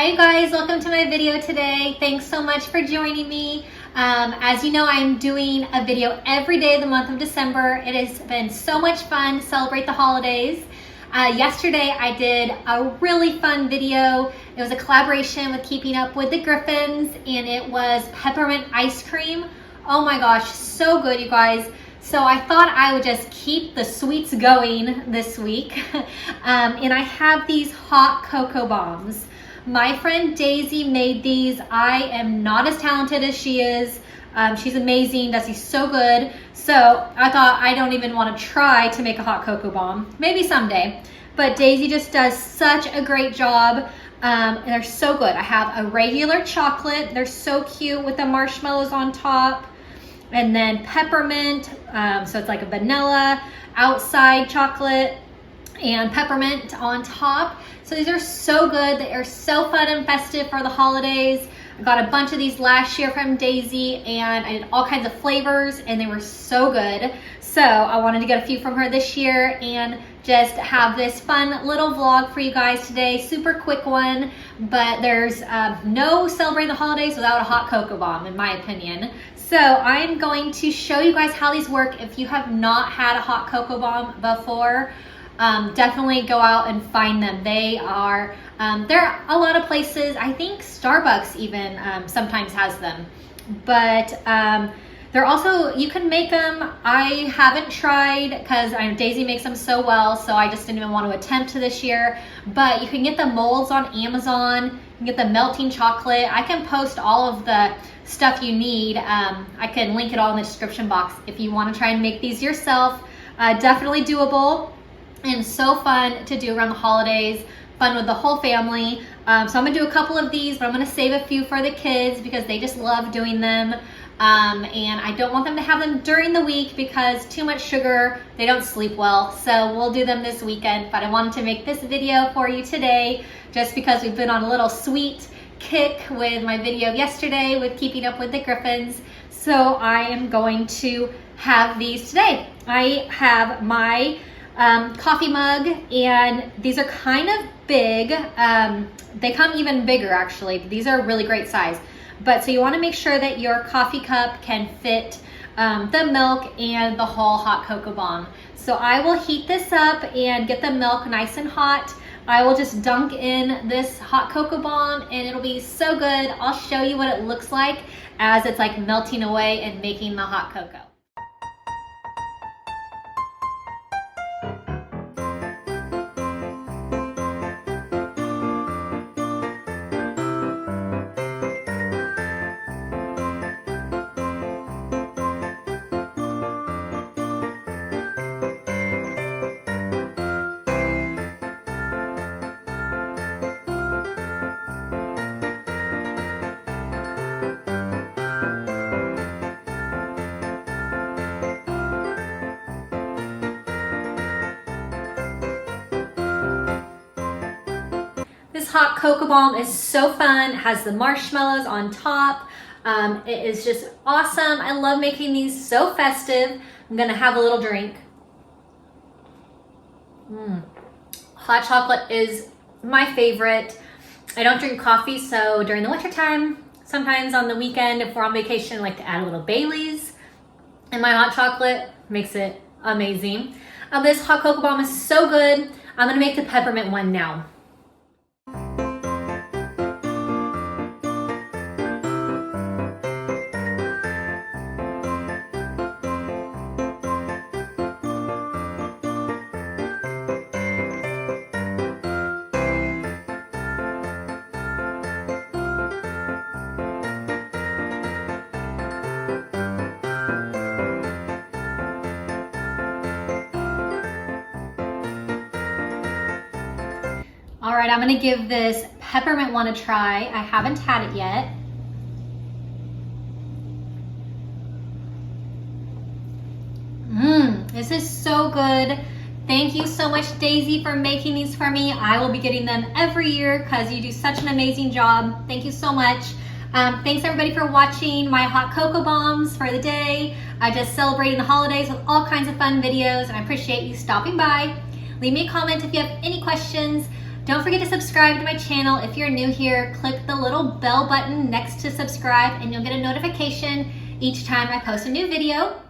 Hi you guys, welcome to my video today. Thanks so much for joining me. As you know, I'm doing a video every day of the month of December. It has been so much fun to celebrate the holidays. Yesterday I did a really fun video. It was a collaboration with Keeping Up with the Griffins, and it was peppermint ice cream. Oh my gosh, so good, you guys. So I thought I would just keep the sweets going this week. And I have these hot cocoa bombs. My friend Daisy made these. I am not as talented as she is. She's amazing, does these so good. So I thought I don't even want to try to make a hot cocoa bomb. Maybe someday. But Daisy just does such a great job. And they're so good. I have a regular chocolate. They're so cute with the marshmallows on top. And then peppermint. So it's like a vanilla outside chocolate and peppermint on top. So these are so good. They are so fun and festive for the holidays. I got a bunch of these last year from Daisy, and I did all kinds of flavors, and they were so good. So I wanted to get a few from her this year and just have this fun little vlog for you guys today. Super quick one, but there's no celebrating the holidays without a hot cocoa bomb, in my opinion. So I'm going to show you guys how these work. If you have not had a hot cocoa bomb before, definitely go out and find them. They are, there are a lot of places. I think Starbucks even sometimes has them, but they're also, you can make them. I haven't tried because Daisy makes them so well, so I just didn't even want to attempt to this year. But you can get the molds on Amazon. You can get the melting chocolate. I can post all of the stuff you need. I can link it all in the description box if you want to try and make these yourself. Definitely doable. And so fun to do around the holidays, fun with the whole family. So I'm gonna do a couple of these, but I'm gonna save a few for the kids because they just love doing them. And I don't want them to have them during the week because too much sugar, they don't sleep well. So we'll do them this weekend, but I wanted to make this video for you today just because we've been on a little sweet kick with my video yesterday with Keeping Up with the Griffins. So I am going to have these today. I have my coffee mug, and these are kind of big. They come even bigger actually. These are really great size. But so you want to make sure that your coffee cup can fit the milk and the whole hot cocoa bomb. So I will heat this up and get the milk nice and hot. I will just dunk in this hot cocoa bomb and it'll be so good. I'll show you what it looks like as it's like melting away and making the hot cocoa. This hot cocoa bomb is so fun. It has the marshmallows on top. It is just awesome. I love making these, so festive. I'm gonna have a little drink. Hot chocolate is my favorite. I don't drink coffee, so during the winter time, sometimes on the weekend, if we're on vacation, I like to add a little Baileys. And my hot chocolate makes it amazing. This hot cocoa bomb is so good. I'm gonna make the peppermint one now. All right, I'm gonna give this peppermint one a try. I haven't had it yet. This is so good. Thank you so much, Daisy, for making these for me. I will be getting them every year because you do such an amazing job. Thank you so much. Thanks everybody for watching my hot cocoa bombs for the day. Just celebrating the holidays with all kinds of fun videos, and I appreciate you stopping by. Leave me a comment if you have any questions. Don't forget to subscribe to my channel. If you're new here, click the little bell button next to subscribe and you'll get a notification each time I post a new video.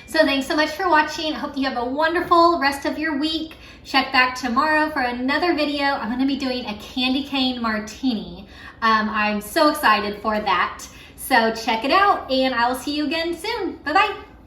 So thanks so much for watching. I hope you have a wonderful rest of your week. Check back tomorrow for another video. I'm gonna be doing a candy cane martini. I'm so excited for that. So check it out and I will see you again soon. Bye-bye.